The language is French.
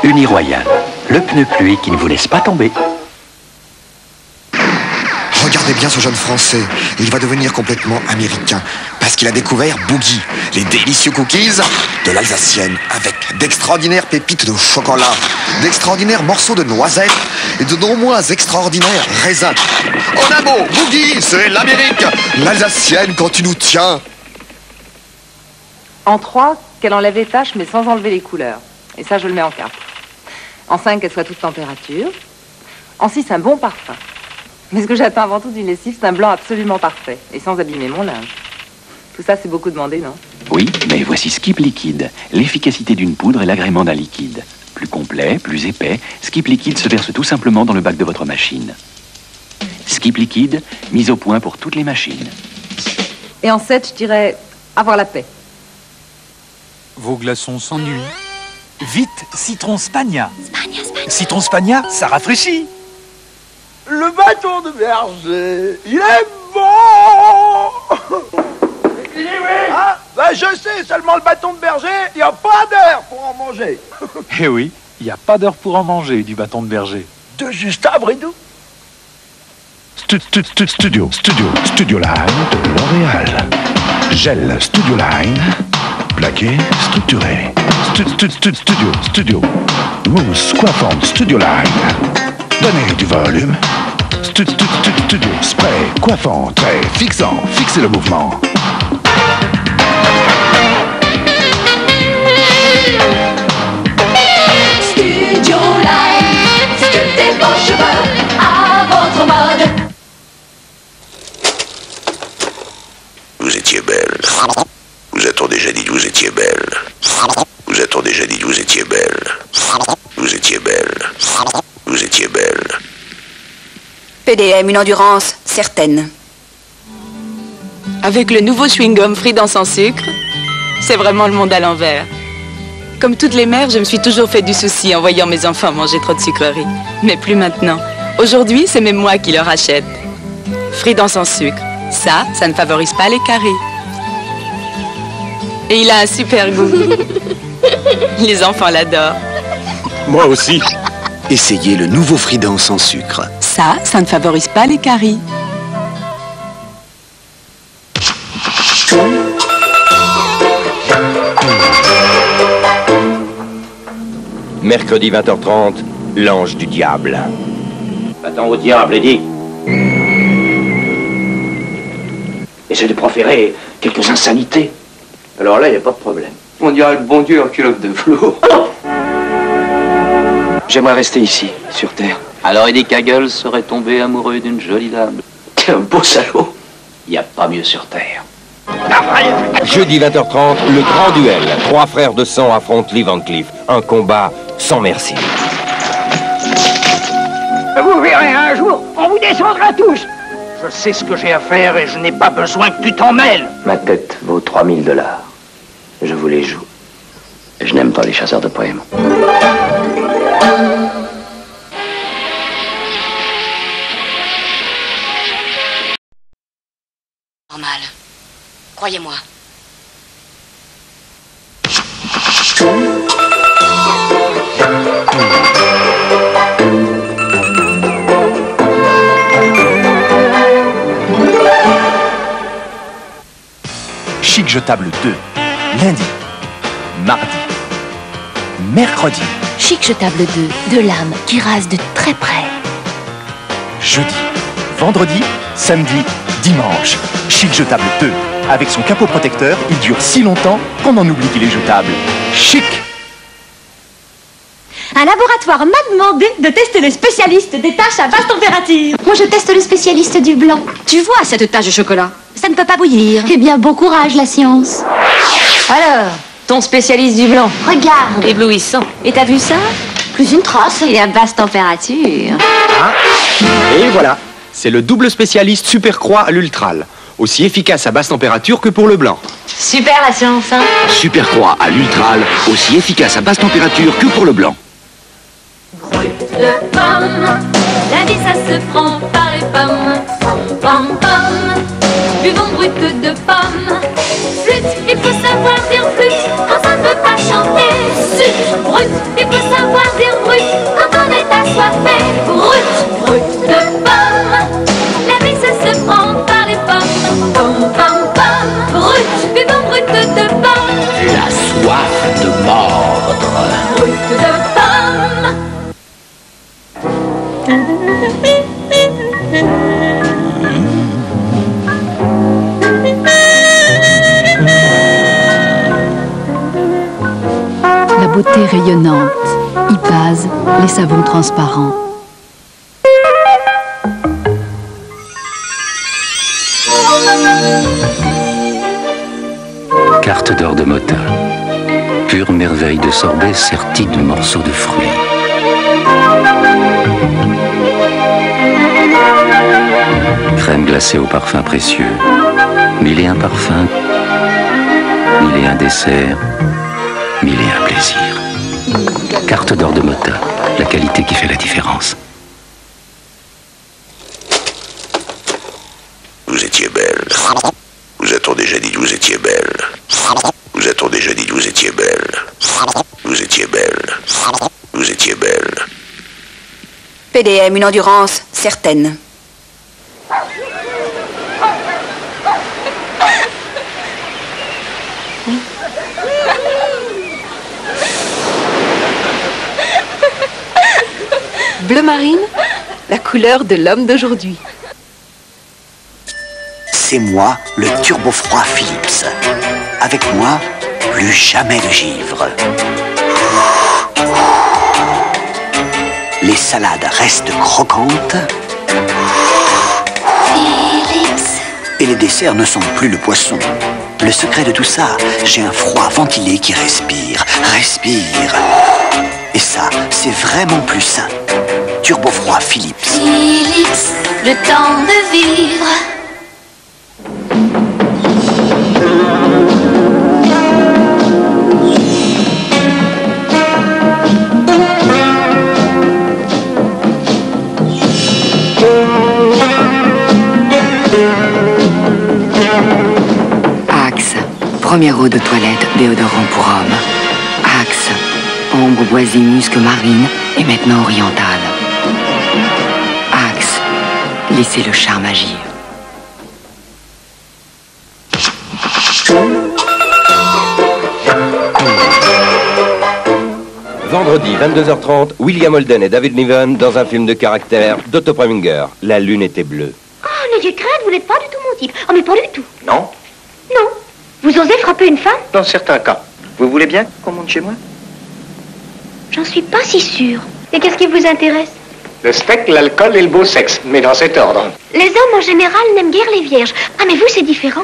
Uniroyal, le pneu pluie qui ne vous laisse pas tomber. Regardez bien ce jeune Français, il va devenir complètement américain parce qu'il a découvert Boogie, les délicieux cookies de l'Alsacienne avec d'extraordinaires pépites de chocolat, d'extraordinaires morceaux de noisettes et de non moins extraordinaires raisins. En un mot, Boogie, c'est l'Amérique, l'Alsacienne quand tu nous tiens. En 3, qu'elle enlève les taches mais sans enlever les couleurs. Et ça, je le mets en 4. En 5, qu'elle soit toute température. En 6, un bon parfum. Mais ce que j'attends avant tout d'une lessive, c'est un blanc absolument parfait et sans abîmer mon linge. Tout ça, c'est beaucoup demandé, non? Oui, mais voici Skip Liquide, l'efficacité d'une poudre et l'agrément d'un liquide. Plus complet, plus épais, Skip Liquide se verse tout simplement dans le bac de votre machine. Skip Liquide, mise au point pour toutes les machines. Et en 7, je dirais avoir la paix. Vos glaçons s'ennuient. Vite, citron Spagna. Spagna. Citron Spagna, ça rafraîchit. Le bâton de berger, il est bon. Il est oui. Ah, bah je sais, seulement le bâton de berger, il n'y a pas d'heure pour en manger. Eh oui, il n'y a pas d'heure pour en manger du bâton de berger. De Gustave Bridou. Studio Line de L'Oréal. Gel Studio Line. Plaqué, structuré. Studio. Mousse coiffante Studio Line. Donnez du volume. Studio. Spray coiffant, très fixant. Fixez le mouvement. Studio Line, sculptez vos cheveux à votre mode. Vous étiez belle. Vous a-t-on déjà dit que vous étiez belle? Vous a-t-on déjà dit que vous étiez belle? Vous étiez belle. Vous étiez belle. PDM, une endurance certaine. Avec le nouveau chewing-gum Freedom sans sucre, c'est vraiment le monde à l'envers. Comme toutes les mères, je me suis toujours fait du souci en voyant mes enfants manger trop de sucreries. Mais plus maintenant. Aujourd'hui, c'est même moi qui leur achète. Freedom sans sucre. Ça ne favorise pas les caries. Et il a un super goût. Les enfants l'adorent. Moi aussi. Essayez le nouveau Freedom sans sucre. Ça ne favorise pas les caries. Mercredi 20h30, l'ange du diable. Va-t'en au diable, Eddie. Essaie de proférer quelques insanités. Alors là, il n'y a pas de problème. On dirait le bon Dieu en culotte de velours. J'aimerais rester ici, sur Terre. Alors Eddie Kagel serait tombé amoureux d'une jolie dame. T'es un beau salaud. Il n'y a pas mieux sur Terre. Jeudi 20h30, le grand duel. 3 frères de sang affrontent Lee Van Cleef. Un combat sans merci. Vous verrez un jour, on vous descendra tous. Je sais ce que j'ai à faire et je n'ai pas besoin que tu t'en mêles. Ma tête vaut 3000 $. Je vous les joue. Je n'aime pas les chasseurs de poèmes. Normal. Croyez-moi. Chic Jetable 2, lundi, mardi, mercredi. Chic Jetable 2, de l'âme qui rase de très près. Jeudi, vendredi, samedi, dimanche. Chic Jetable 2. Avec son capot protecteur, il dure si longtemps qu'on en oublie qu'il est jetable. Chic! Un laboratoire m'a demandé de tester le spécialiste des taches à basse température. Moi, je teste le spécialiste du blanc. Tu vois cette tache de chocolat? Ça ne peut pas bouillir. Eh bien, bon courage, la science. Alors, ton spécialiste du blanc. Regarde. Éblouissant. Et t'as vu ça? Plus une trace. Il est à basse température. Et voilà, c'est le double spécialiste Super Croix à l'Ultral. aussi efficace à basse température que pour le blanc. Super la science, hein. Super Croix à l'Ultral, aussi efficace à basse température que pour le blanc. De pommes, la vie ça se prend par les pommes. Pom pom, buvons brut de pommes. Flûte, il faut savoir dire flûte quand on ne veut pas chanter. Sucre, brut, il faut savoir dire brut quand on est assoiffé. Brut, brut de pommes, la vie ça se prend par les pommes. Pom pom pom, brut, buvons brut de pommes. La soif de mordre. Brut de pommes. La beauté rayonnante, Ipaz, les savons transparents. Carte d'or de Motta. Pure merveille de sorbet sertie de morceaux de fruits. Crème glacée au parfum précieux. 1001 parfums, 1001 desserts, 1001 plaisirs. Carte d'or de Motta, la qualité qui fait la différence. Vous étiez belle. Vous a-t-on déjà dit que vous étiez belle? Vous a-t-on déjà dit que vous étiez belle? Vous étiez belle. Vous étiez belle. PDM, une endurance certaine. Bleu marine, la couleur de l'homme d'aujourd'hui. C'est moi, le turbofroid Philips. Avec moi, plus jamais de givre. Les salades restent croquantes. Philips. Et les desserts ne sentent plus le poisson. Le secret de tout ça, j'ai un froid ventilé qui respire, respire. Et ça, c'est vraiment plus sain. Turbofroid Philips. Philips, le temps de vivre. Axe, première eau de toilette, déodorant pour homme. Axe, ombre boisée, musc marine et maintenant orientale. Axe, laissez le charme agir. Vendredi, 22h30, William Holden et David Niven dans un film de caractère d'Otto Preminger. La lune était bleue. Oh, n'ayez crainte, vous n'êtes pas du tout mon type. Oh, mais pas du tout. Non, Non. Vous osez frapper une femme? dans certains cas. Vous voulez bien qu'on monte chez moi? J'en suis pas si sûre. Et qu'est-ce qui vous intéresse? Le steak, l'alcool et le beau sexe, mais dans cet ordre. Les hommes en général n'aiment guère les vierges. Ah, mais vous, c'est différent.